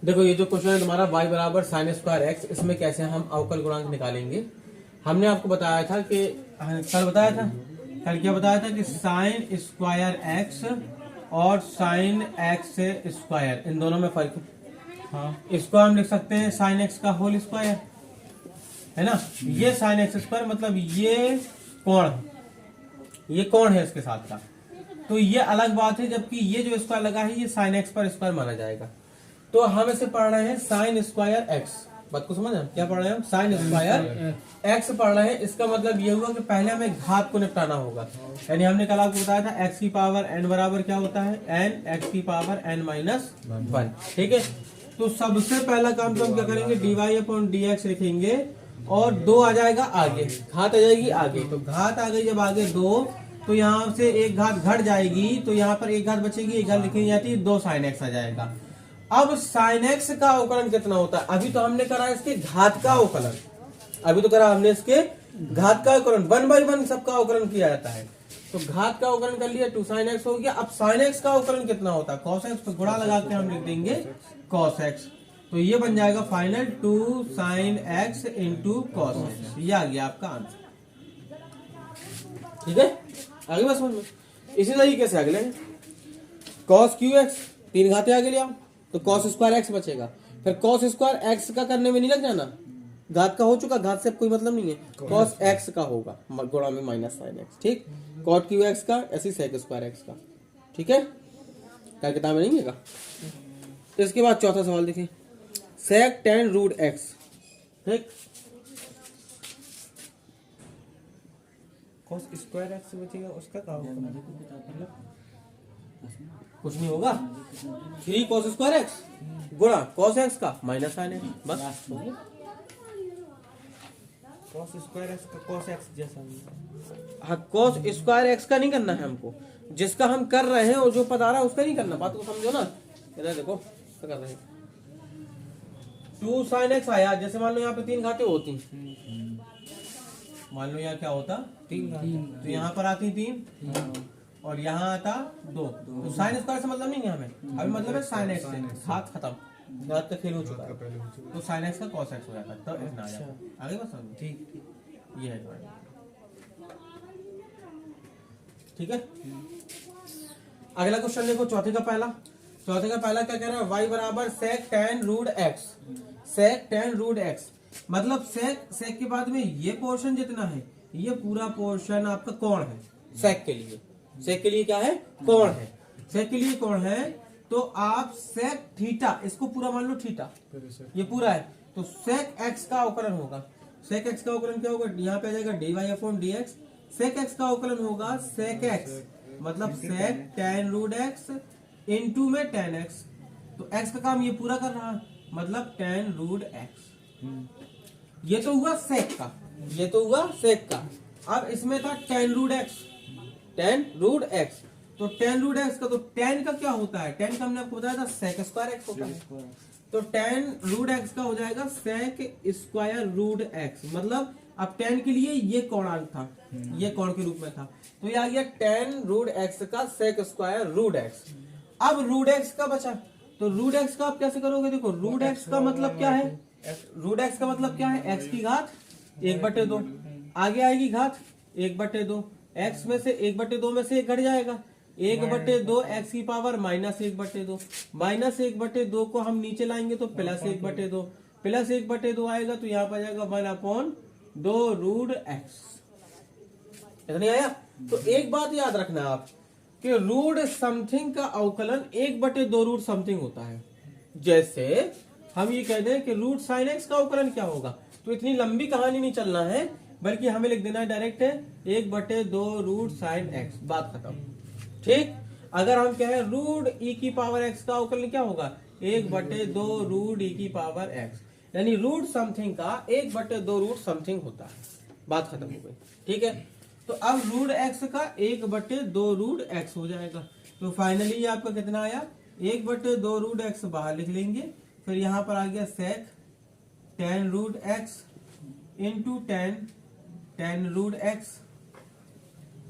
देखो ये जो क्वेश्चन है तुम्हारा y बराबर साइन स्क्वायर एक्स, इसमें कैसे हम अवकल गुणांक निकालेंगे। हमने आपको बताया था कि कल बताया था, कल क्या बताया था कि साइन स्क्वायर एक्स और साइन एक्स स्क्वायर इन दोनों में फर्क है। हाँ, इसको हम लिख सकते हैं साइन एक्स का होल स्क्वायर, है ना। ये साइन एक्स स्क्वायर मतलब ये कोण है इसके साथ का, तो ये अलग बात है, जबकि ये जो स्क्वायर लगा है ये साइन एक्स पर स्क्वायर माना जाएगा। तो हम इसे पढ़ रहे हैं साइन स्क्वायर एक्स। बात को समझ, क्या पढ़ रहे हैं हम? साइन स्क्वायर एक्स पढ़ रहे हैं। इसका मतलब ये हुआ कि पहले हमें घात को निपटाना होगा, यानी हमने कल आपको बताया था एक्स की पावर एन बराबर क्या होता है, एन एक्स की पावर एन माइनस 1। ठीक है, तो सबसे पहला काम तो हम क्या करेंगे, dy अपॉन dx लिखेंगे और 2 आ जाएगा आगे, घात आ जाएगी आगे। तो घात आ गई जब आगे 2, तो यहाँ से एक घात घट जाएगी, तो यहाँ पर एक घात बचेगी, एक घात लिखी जाती है, 2 साइन एक्स आ जाएगा। अब साइन एक्स का अवकलन कितना होता है? अभी तो हमने करा इसके घात का अवकलन, अभी तो करा हमने इसके घात का अवकलन, 1/1 सबका अवकलन किया जाता है। तो घात का अवकलन कर लिया, 2 साइन एक्स हो गया। अब साइन एक्स का अवकलन कितना होता है? कॉस एक्स, तो गुणा लगा के हम लिख देंगे कॉस एक्स। तो ये बन जाएगा final 2 sine x into cos x. ये आ गया आपका आंसर। ठीक है, आगे बस समझ में। इसी तरीके से अगले कॉस क्यू एक्स, 3 घाते आगे ले आओ, तो कॉस स्क्वायर एक्स बचेगा। फिर कॉस स्क्वायर एक्स का करने में नहीं लग जाना, घात का हो चुका, घात से कोई मतलब नहीं है, कॉस एक्स का होगा गुणा में माइनस साइन एक्स। ठीक, कॉट क्यू एक्स का, ऐसी सेक स्क्वायर एक्स का। ठीक है, क्या किताब में नहीं है का। इसके बाद चौथा सवाल देखें, सेक टेन रूट एक्स। ठीक, कॉस स्क्वायर एक्स बचेगा, उसका क्या होगा? कुछ नहीं होगा, 3 कॉस स्क्वायर एक्स गुणा कॉस एक्स का माइनस साइन एक्स, बस। कॉस स्क्वायर एक्स का कॉस एक्स जैसा। हाँ, कॉस स्क्वायर एक्स का नहीं करना है हमको, जिसका हम कर रहे हैं और जो पता रहा है उसका नहीं करना। बात को समझो ना, इधर देखो क्या कर रहे हैं। 2 साइन एक्स आया, जैसे मान लो यहाँ पे 3 घाते होती, मान लो यहाँ क्या होता 3 घाते, तो यहाँ पर आती 3 और यहाँ आता 2। तो साइन स्क्वायर से मतलब नहीं है हमें, अभी मतलब है साइन एक्स से, घात खत्म, घात का खेल हो चुका है, तो साइन एक्स का कॉस एक्स हो जाता है, तो इतना आ जाता है। आगे बस समझो। ठीक, ये है। ठीक है, अगला क्वेश्चन देखो, चौथे का पहला क्या कह रहा है, y बराबर सेक टेन रूट एक्स। सेक टेन रूट एक्स मतलब सेक के बाद में ये पोर्शन जितना है, ये पूरा पोर्शन आपका कोण है। सेक के लिए क्या है? कोण है। सेक के लिए कोण है, तो आप सेक थीटा, इसको पूरा मान लो थीटा, ये पूरा है, तो सेक एक्स का अवकलन होगा। सेक एक्स का अवकलन क्या होगा? यहाँ पे आ जाएगा dy upon dx। Sec x का अवकलन होगा सेक एक्स मतलब sec ten root x into में टेन एक्स, तो एक्स का काम ये पूरा कर रहा है, मतलब टेन रूट एक्स। ये तो हुआ सेक का, ये तो हुआ सेक का। अब इसमें था टेन रूट एक्स, तो टेन रूट एक्स का, तो टेन का क्या होता है? टेन का हमने आपको बताया था सेक स्क्वायर एक्स होता है, तो टेन रूट एक्स का हो जाएगा सेक स्क्वायर रूट एक्स। मतलब अब टेन के लिए ये कोणांक था, ये कोण के रूप में था, तो ये आ गया टेन रूट एक्स का सेक स्क्वायर रूट एक्स। अब रूट एक्स का बचा, तो रूट एक्स का आप कैसे करोगे? देखो रूट एक्स का मतलब क्या है? रूट एक्स का मतलब क्या है? एक्स की घात 1/2, आगे आएगी घात 1/2, एक्स में से 1/2 में से 1 घट जाएगा, 1/2 एक्स की पावर माइनस 1/2, माइनस 1/2 को हम नीचे लाएंगे तो प्लस 1/2, प्लस 1/2 आएगा, तो यहाँ पर जाएगा 1/2 रूट एक्स। इतना आया। तो एक बात याद रखना आप कि रूट समथिंग का अवकलन 1/2 रूट समथिंग होता है। जैसे हम ये कह दें कि रूट साइन एक्स का अवकलन क्या होगा, तो इतनी लंबी कहानी नहीं चलना है, बल्कि हमें लिख देना है डायरेक्ट है 1/2 रूट साइन एक्स, बात खत्म। ठीक, अगर हम कहें रूट ई की पावर एक्स का अवकलन क्या होगा, 1/2 रूट ई की पावर एक्स, यानी रूट समथिंग का 1/2 रूट समथिंग होता है, बात खत्म हो गई। ठीक है, तो अब रूट एक्स का 1/2 रूट एक्स हो जाएगा, तो फाइनली आपका कितना आया, 1/2 रूट एक्स बाहर लिख लेंगे, फिर यहां पर आ गया sec ten root x into ten root x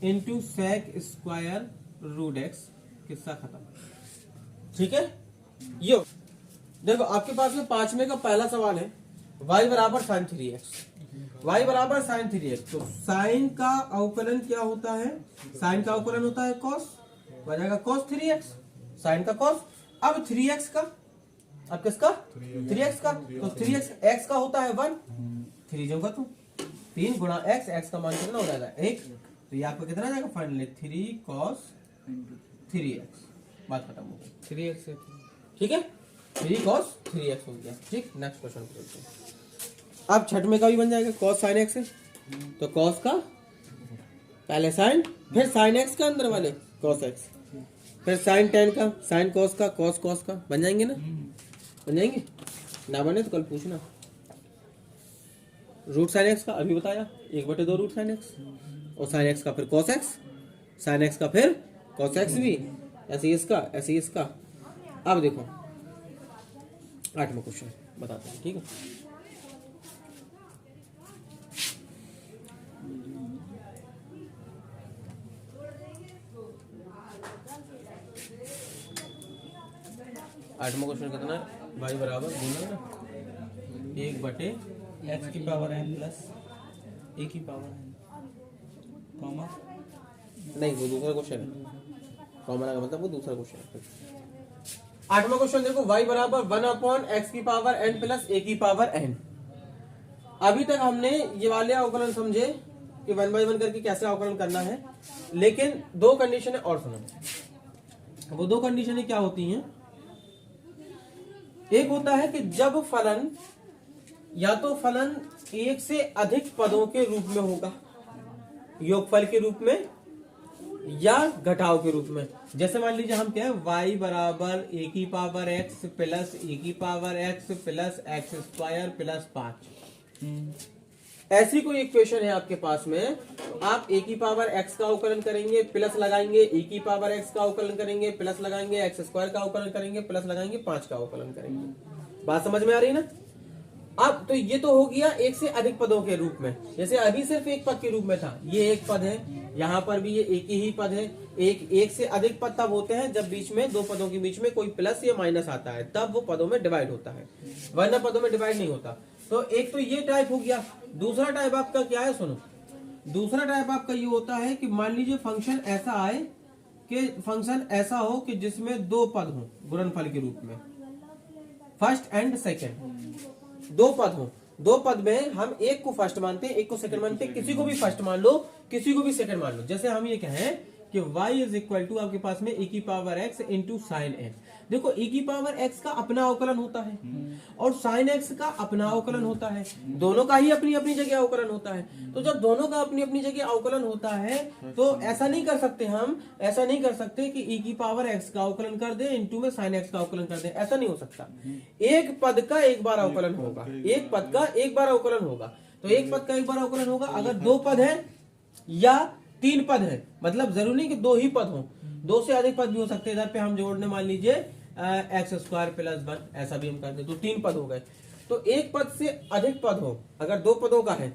into sec square root x, किस्सा खत्म। ठीक है, ये देखो आपके पास में 5वें का पहला सवाल है y बराबर साइन 3x, y बराबर साइन 3x। तो साइन का अवकलन क्या होता है? साइन का अवकलन होता है cos, हो जाएगा cos 3x, साइन का cos। अब 3x का, अब किसका? 3x का। तो 3x x का होता है 1, 3 जो का 2, 3 गुणा x, x का मान कितना हो जाएगा 1। तो ये आपका कितना जाएगा फाइनली 3 cos 3x। बात खत्म हो गई। 3x है। ठीक है, 3 cos 3x हो गया। ठीक, नेक्स्ट क्वेश्चन करते हैं। अब छठ में का भी बन जाएगा cos sin x है, तो cos का पहले sin, फिर sin x का अंदर वाले cos x, फिर sin tan का, sin cos का, cos cos का। बन जाएंगे ना? बन जाएंगे ना? बने तो कल पूछना। रूट साइन एक्स का अभी बताया 1/2 रूट साइन एक्स, और साइन एक्स का फिर cos x, साइन एक्स का फिर cos x भी, ऐसे ही इसका, ऐसे ही इसका। अब देखो 8वां क्वेश्चन बताते हैं। ठीक है, आठवां क्वेश्चन कितना है? y बराबर बोला ना 1/x की पावर n प्लस a की पावर n, कॉमा नहीं, वो दूसरा क्वेश्चन है। कॉमन का मतलब वो दूसरा क्वेश्चन है। आठवां क्वेश्चन देखो, y बराबर 1/x की पावर n प्लस a की पावर n। अभी तक हमने ये वाले अवकलन समझे कि 1 by 1 करके कैसे अवकलन करना है, लेकिन दो कंडीशन और सुनो। वो दो कंडीशनें क्या होती हैं? एक होता है कि जब फलन या तो फलन एक से अधिक पदों के रूप में होगा, योगफल के रूप में या घटाव के रूप में। जैसे मान लीजिए हम क्या है, y बराबर a की पावर x प्लस a की power x plus x square plus 5। ऐसी कोई इक्वेशन है आपके पास में, आप a की पावर x का अवकलन करेंगे, प्लस लगाएंगे, a की पावर x का अवकलन करेंगे, प्लस लगाएंगे, x स्क्वायर का अवकलन करेंगे, प्लस लगाएंगे, 5 का अवकलन करेंगे। बात समझ में आ रही है ना? अब तो ये तो हो गया एक से अधिक पदों के रूप में। जैसे अभी सिर्फ एक पद के रूप में था, ये एक पद है, यहाँ पर भी ये एक ही पद है। एक से अधिक पद तब होते हैं जब बीच में दो पदों के बीच में कोई प्लस या माइनस आता है, तब वो पदों में डिवाइड होता है, वरना पदों में डिवाइड नहीं होता। तो एक तो ये टाइप हो गया। दूसरा टाइप आपका क्या है? सुनो, दूसरा टाइप आपका ये होता है कि मान लीजिए फंक्शन ऐसा आए कि फंक्शन ऐसा हो कि जिसमें दो पद हो गुणनफल के रूप में, फर्स्ट एंड सेकंड, दो पद हो। दो पद में हम एक को फर्स्ट मानते हैं, एक को सेकंड मानते हैं, किसी को भी फर्स्ट मान लो, किसी को भी सेकंड मान लो। जैसे हम ये कहें कि y इज इक्वल टू आपके पास में e की power x into sine x। देखो e की पावर x का अपना अवकलन होता है और साइन x का अपना अवकलन होता है, दोनों का ही अपनी अपनी जगह अवकलन होता है। तो जब दोनों का अपनी अपनी जगह अवकलन होता है तो ऐसा नहीं कर सकते, हम ऐसा नहीं कर सकते कि e की पावर x का अवकलन कर दे इंटू में साइन x का अवकलन कर दे, ऐसा नहीं हो सकता। एक पद का एक बार अवकलन होगा, एक पद का एक बार अवकलन होगा। तो एक पद का एक बार अवकलन होगा अगर दो पद है या 3 पद है, मतलब जरूरी नहीं कि 2 ही पद हो, 2 से अधिक पद भी हो सकते हैं। इधर पे हम जोड़ने मान लीजिए x स्क्वायर प्लस 1, ऐसा भी हम करते, तो 3 पद हो गए। तो एक पद से अधिक पद हो, अगर 2 पदों का है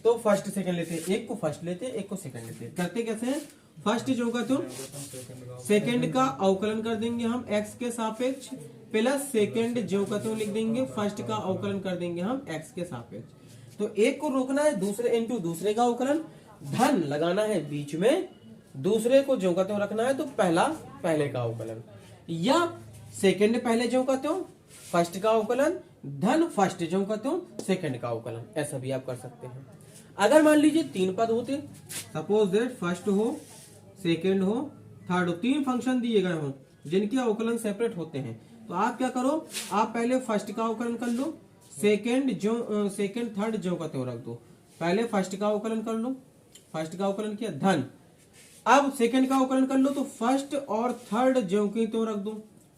तो फर्स्ट सेकंड लेते हैं, एक को फर्स्ट लेते हैं, एक को सेकंड लेते हैं। करते कैसे हैं? फर्स्ट जो होगा तो सेकंड का अवकलन कर देंगे हम x के सापेक्ष, प्लस सेकंड जो का तो लिख देंगे फर्स्ट का अवकलन कर देंगे हम x के सापेक्ष। तो एक को रोकना है, दूसरे इंटू दूसरे का अवकलन, धन लगाना है बीच में, दूसरे को जो का त्यों रखना है तो पहला पहले का अवकलन, या सेकंड पहले जो का त्यों फर्स्ट का अवकलन, धन फर्स्ट जो का त्यों सेकंड का अवकलन, ऐसा भी आप कर सकते हैं। अगर मान लीजिए 3 पद होते, सपोज दैट फर्स्ट हो, सेकंड हो, थर्ड हो, 3 फंक्शन दिए गए हो जिनके अवकलन सेपरेट होते हैं, तो आप क्या करो, आप पहले फर्स्ट का अवकलन कर लो, सेकंड थर्ड जो का त्यों रख दो, पहले फर्स्ट का अवकलन कर लो, फर्स्ट का अवकलन किया धन, अब सेकंड का अवकलन कर लो तो फर्स्ट और थर्ड जो की तो रख दो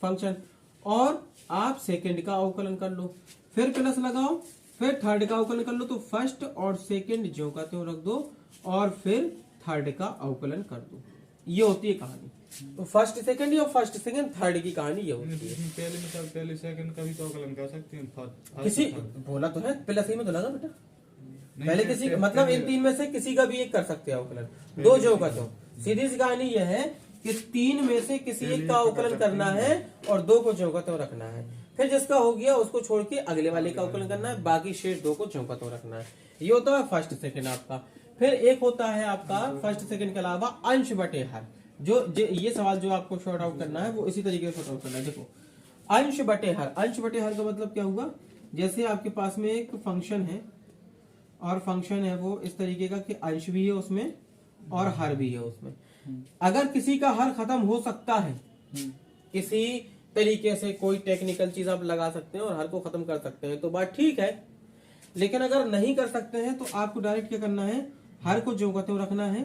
फंक्शन, और आप सेकंड का अवकलन कर लो, फिर प्लस लगाओ, फिर थर्ड का अवकलन कर लो तो फर्स्ट और सेकंड जो का त्यों रख दो, और फिर थर्ड का अवकलन कर दो। ये होती है कहानी। तो फर्स्ट सेकंड या फर्स्ट सेकंड थर्ड की कहानी ये होती है। पहले सेकंड का भी तो अवकलन कर सकते हैं। किसी बोला तो है, पहले सही में तो लगा बेटा, पहले किसी मतलब इन 3 में से किसी का भी एक कर सकते हैं अवकलन, 2 जो का तो। सीधी सी कहानी यह है कि 3 में से किसी एक का अवकलन करना है और 2 को जो का तो रखना है। फिर जिसका हो गया उसको छोड़ के अगले वाले का अवकलन करना है, बाकी शेष दो को ज्यों का त्यों रखना है। ये होता है फर्स्ट सेकंड आपका। फिर एक होता है आपका फर्स्ट सेकंड के अलावा अंश बटे हर। ये सवाल जो आपको शॉर्ट आउट करना है वो इसी तरीके से शॉर्ट आउट करना है। देखो अंश बटे हर, अंश बटे हर का मतलब क्या हुआ, जैसे आपके पास में एक फंक्शन है और फंक्शन है वो इस तरीके का कि अंश भी है उसमें और हर भी है उसमें। अगर किसी का हर खत्म हो सकता है, किसी तरीके से कोई टेक्निकल चीज आप लगा सकते हैं और हर को खत्म कर सकते हैं तो बात ठीक है, लेकिन अगर नहीं कर सकते हैं तो आपको डायरेक्ट क्या करना है, हर को ज्यों का त्यों रखना है,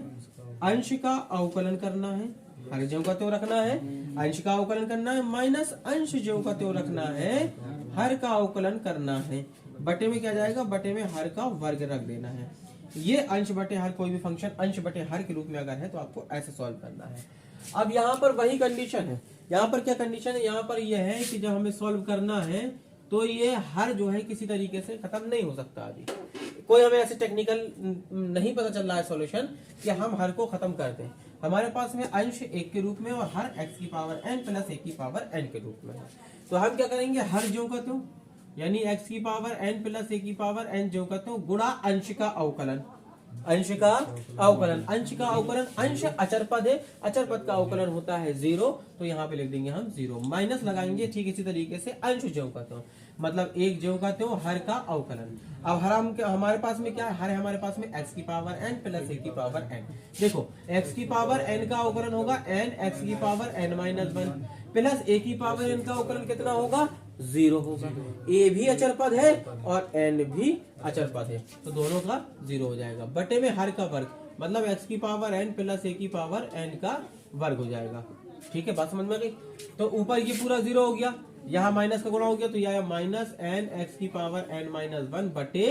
अंश का अवकलन करना है, हर ज्यों का त्यों रखना है, अंश का अवकलन करना है, माइनस अंश ज्यों का त्यों रखना है, हर का अवकलन करना है। बटे में क्या जाएगा, बटे में हर का वर्ग रख देना है। ये अंश बटे हर, कोई भी फंक्शन अंश बटे हर के रूप में अगर है तो आपको ऐसे सॉल्व करना है। अब यहाँ पर वही कंडीशन है, यहाँ पर क्या कंडीशन है, यहाँ पर यह है कि जब हमें सॉल्व करना है तो ये हर जो है किसी तरीके से खत्म नहीं हो सकता। अभी कोई हमें ऐसे टेक्निकल नहीं पता चल रहा है सॉल्यूशन कि हम हर को खत्म कर दें। हमारे पास में अंश एक के रूप में और हर x की पावर n प्लस एक की पावर n के रूप में है। तो हम क्या करेंगे, हर ज्यों का त्यों यानी x की पावर n प्लस एक की पावर n ज्यों का त्यों गुणा अंश का अवकलन, अंश का अवकलन, अंश का अवकलन, अंश अचर पद है, अचर पद का अवकलन होता है 0, तो यहाँ पे लिख देंगे हम 0, माइनस लगाएंगे ठीक इसी तरीके से अंश ज्यों का त्यों मतलब एक ज्यों का त्यों हर का अवकलन। अब हमारे पास में क्या है, हर हमारे पास में x की पावर n प्लस एक की पावर n। देखो x की पावर n का अवकलन होगा n x की power n minus 1 plus a की पावर n का अवकलन कितना होगा, 0 होगा। a भी अचर पद है और n भी अचर पद है तो दोनों का 0 हो जाएगा। बटे में हर का वर्ग मतलब x की पावर n प्लस a की पावर n का वर्ग हो जाएगा। ठीक है, बात समझ में आ गई। तो ऊपर ये पूरा 0 हो गया, यहाँ माइनस का गुणा हो गया तो यह माइनस n x की पावर n माइनस 1 बटे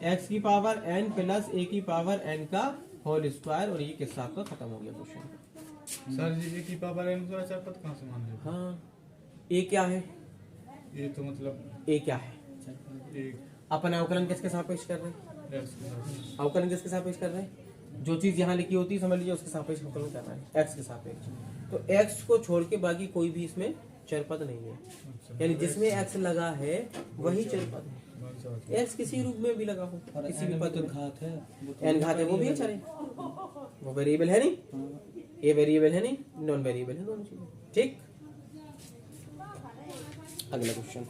x की पावर n प्लस a की पावर n का होल स्क्वायर, और ये किसका आपका खत्म हो गया क्वेश्चन। सर जी की पावर n को अचर पद कहाँ से मान रहे हो? हाँ, a क्या है, ये तो मतलब a क्या है, एक अपन अवकलन किसके सापेक्ष कर रहे हैं, x के साथ अवकलन किसके सापेक्ष कर रहे हैं, जो चीज यहाँ लिखी होती है समझ लीजिए उसके सापेक्ष अवकलन कर रहा है, x के सापेक्ष। तो x को छोड़ के बाकी कोई भी इसमें चर पद नहीं है, यानी जिसमें x लगा है वही चर पद है। x किसी रूप में भी लगा हो, किसी भी पद घात है, n घात है वो भी अचर है, वो वेरिएबल है नहीं, ये वेरिएबल है नहीं, नॉन वेरिएबल है दोनों चीजें। ठीक, अगला क्वेश्चन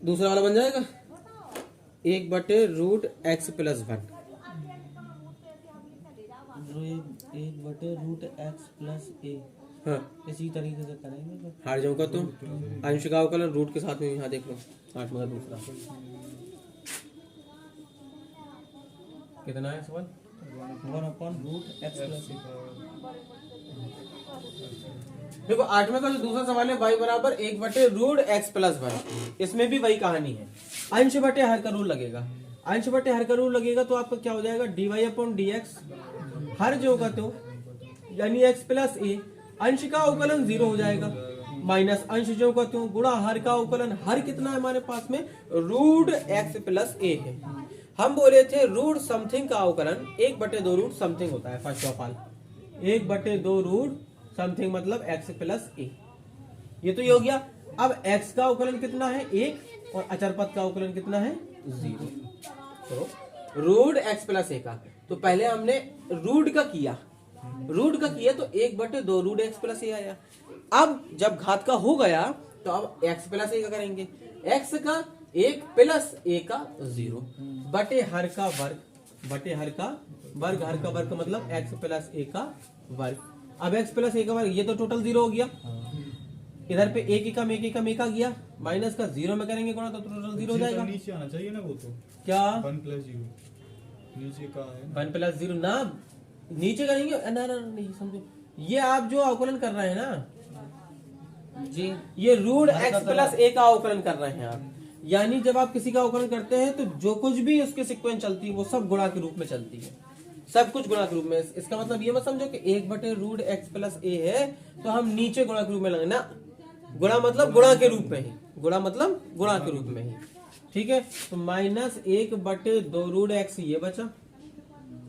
दूसरा वाला बन जाएगा 1/√x प्लस 1। एक बटे रूट एक्स प्लस ए, हाँ, इसी तरीके से करेंगे। हार जाऊंगा तो अंश का अवकलन रूट के साथ में, यहाँ देख लो 8 मगर दूसरा कितना है सवाल, 1/√x प्लस ए। देखो 8वें का जो दूसरा सवाल है y बराबर 1/√x प्लस 1, इसमें भी वही कहानी है, अंश बटे हर का रूल लगेगा, अंश बटे हर का रूल लगेगा तो आपका क्या हो जाएगा dy/dx हर जो का तो यानी x प्लस ए, अंश का अवकलन 0 हो जाएगा, माइनस अंश जो का तो गुणा हर का अवकलन, हर कितना है हमारे पास में √x प्लस ए है। हम बोले थे रूट समथिंग का अवकलन 1/2 रूट समथिंग होता है, first of all 1/2 root something मतलब x प्लस ए, ये तो ये हो गया। अब x का अवकलन कितना है 1 और अचर पद का अवकलन कितना है 0, तो √x प्लस ए का, तो पहले हमने रूट का किया तो 1/2 √x प्लस ए आया। अब जब घात का हो गया तो अब x प्लस ए का करेंगे, x का 1 प्लस a का 0 बटे हर का वर्ग, बटे हर का वर्ग, हर का वर्ग मतलब x प्लस a का वर्ग। अब x प्लस a का वर्ग, ये तो टोटल 0 हो गया, इधर पे एक एकम एक आ गया, माइनस का 0 में करेंगे गुणा तो टोटल 0 हो जाएगा। नीचे आना चाहिए ना, वो तो क्या 1 + 0 नीचे का है 1 + 0 ना, नीचे करेंगे ना ना नहीं समझो, ये आप जो अवकलन कर रहे हैं ना जी, ये √x प्लस a का अवकलन कर रहे हैं आप, यानी जब आप किसी का अवकलन करते हैं तो जो कुछ भी उसके सीक्वेंस चलती है वो सब गुणा के रूप में चलती है, सब कुछ गुणा के रूप में। इसका मतलब ये मत समझो कि 1/√x प्लस ए है तो हम नीचे गुणा के रूप में लगाएंगे ना, गुणा मतलब गुणा के रूप में ही, गुणा मतलब गुणा के रूप में ही। ठीक है, तो -1/2 √x ये बचा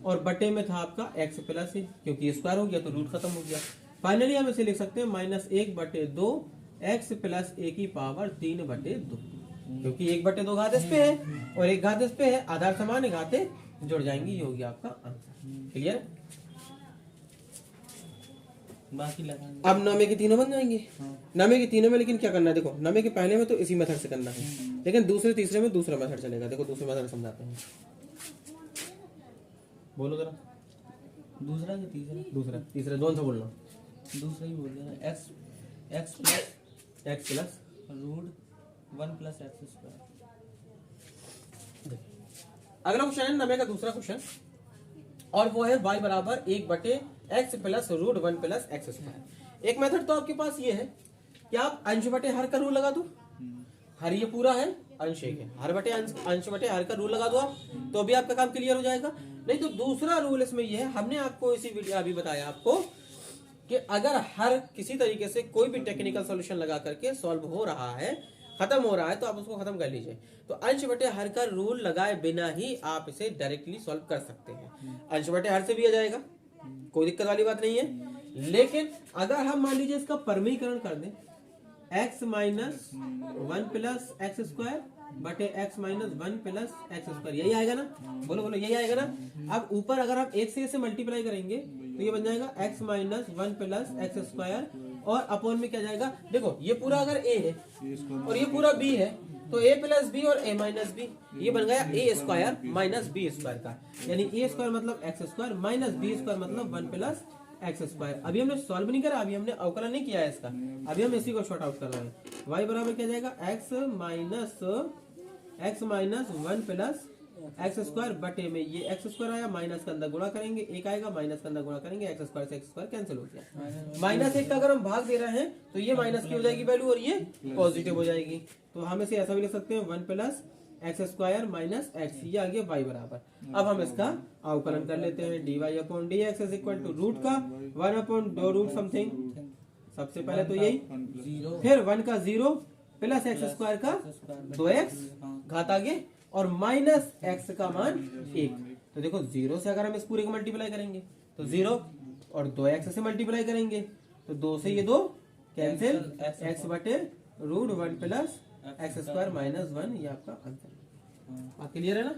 और बटे में था आपका x प्लस ए, क्योंकि स्क्वायर हो गया तो रूट खत्म हो गया। फाइनली हम इसे लिख सकते हैं -1/2 एक्स प्लस ए की पावर 3/2, क्योंकि 1/2 घात इस पे है और 1 घात इस पे है, आधार समान है, घातें जुड़ जाएंगी, ये होगी आपका आंसर। क्लियर? बाकी लगाएंगे। अब नौवे के तीनों बन जाएंगे। हाँ। नौवे के तीनों में लेकिन क्या करना है, देखो नौवे के पहले में तो इसी मेथड से करना है, लेकिन दूसरे तीसरे में दूसरा मेथड चलेगा। देखो दूसरे मेथड समझाते हैं, बोलो जरा। दूसरा कि तीसरा? दूसरा तीसरा दोनों से बोलना। दूसरा ही बोल रहा है। X plus root 1 plus x square. अगला क्वेश्चन है नवे का दूसरा क्वेश्चन, और वो है y बराबर 1/x plus root 1 plus x square. एक मेथड तो आपके पास ये है कि आप अंश बटे हर का रूल लगा दो। हर ये पूरा है, अंश एक है, हर बटे अंश बटे हर का रूल लगा दो आप, तो भी आपका काम क्लियर हो जाएगा। नहीं तो दूसरा रूल इसमें ये है, हमने आपको इसी वीडियो अभी बताया आपको कि अगर हर किसी तरीके से कोई भी टेक्निकल सॉल्यूशन लगा करके सॉल्व हो रहा है, खत्म हो रहा है, तो आप उसको खत्म कर लीजिए। तो अंश बटे हर का रूल लगाए बिना ही आप इसे डायरेक्टली सॉल्व कर सकते हैं। अंश बटे हर से भी आ जाएगा, कोई दिक्कत वाली बात नहीं है। लेकिन अगर हम मान लीजिए इसका परमीकरण कर दें, x minus 1 plus x square बटे x minus 1 plus x square, यही आएगा ना? बोलो बोलो, यही आएगा ना? अब ऊपर अगर आप एक से मल्टीप्लाई करेंगे तो ये बन जाएगा x minus 1 plus x square, और अपॉन में क्या जाएगा, देखो ये पूरा अगर a है और ये पूरा b है, तो a प्लस बी और a माइनस बी, ये बन गया a square minus b square का, यानी a स्क्वायर मतलब x square minus b square मतलब 1 प्लस एक्स स्क्वायर। अभी हमने सॉल्व नहीं करा, अभी हमने अवकलन नहीं किया है इसका, अभी हम इसी को शॉर्ट आउट कर रहे हैं। y बराबर क्या जाएगा, x minus 1 plus x square बटे में ये एक्स स्क्वायर आया, माइनस के अंदर गुणा करेंगे, एक आएगा, माइनस के अंदर गुणा करेंगे, एक्स स्क्वायर से एक्स स्क्वायर कैंसिल हो गया। माइनस 1 का अगर हम भाग दे रहे हैं तो ये माइनस की हो जाएगी वैल्यू और ये पॉजिटिव हो जाएगी, तो हम इसे ऐसा भी लिख सकते हैं 1 plus x square minus x, ये आ गया y बराबर। अब हम इसका अवकलन कर लेते हैं, dy upon d x is equal to root का 1 अपॉन 2 रूट समथिंग, सबसे पहले तो यही, फिर 1 का 0 प्लस एक्स स्क्वायर का 2x घात आगे, और माइनस एक्स का मान 1। तो देखो 0 से अगर हम इस पूरे को मल्टीप्लाई करेंगे तो 0, और 2x से मल्टीप्लाई करेंगे तो 2 से ये 2 कैंसिल, x बटे root 1 plus x square minus 1, ये आपका आंसर। क्लियर है ना?